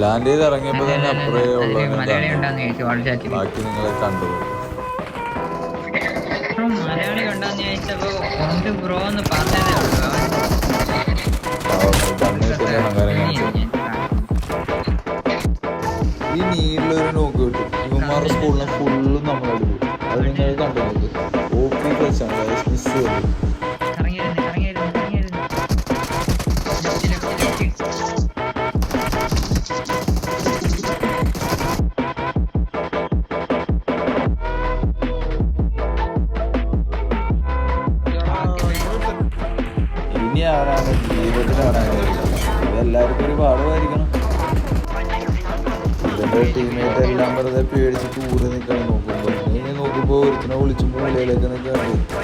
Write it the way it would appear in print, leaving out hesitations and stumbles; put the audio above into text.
Land ചെയ്ത് ഇറങ്ങിയപ്പോ തന്നെ അപ്പുറേ ഉള്ളവനെ മലയാളി കണ്ടു. ഉണ്ടാന്ന് ചോദിച്ചു വാൾ ചാറ്റിൽ. ബാക്കി നിങ്ങളെ കണ്ടു. മലയാളി ഉണ്ടാന്ന് ചോദിച്ചപ്പോ ഉണ്ട് ബ്രോ എന്ന് പറഞ്ഞതേ ഉള്ളൂ. കണ്ണീട്ടിന്റെ അഹങ്കാരം കാണിച്ചു. ഈ നീളൊരു നോക്ക് കിട്ടും. ഇവന്മാരുടെ സ്കൂളിനെ ഫുള്ളും നമ്മളെടുക്കും. അത് നിങ്ങൾ കണ്ടു നോക്ക്. OP പ്ലസാണ് മിസ് ചെയ്തു. ഇനി ആരാണ് ജീവിതത്തിൽ ആരാണ് ഇതെല്ലാവർക്കും ഒരു പാഠമായിരിക്കണം. ഇവരുടെ ടീമേറ്റ് എല്ലാം വെറുതെ പേടിച്ച് ടൂറ് നിൽക്കണം. നോക്കുമ്പോൾ ഒരുത്തിനെ വിളിച്ച് മൂലയിലേക്ക് നിൽക്കാറുണ്ട്.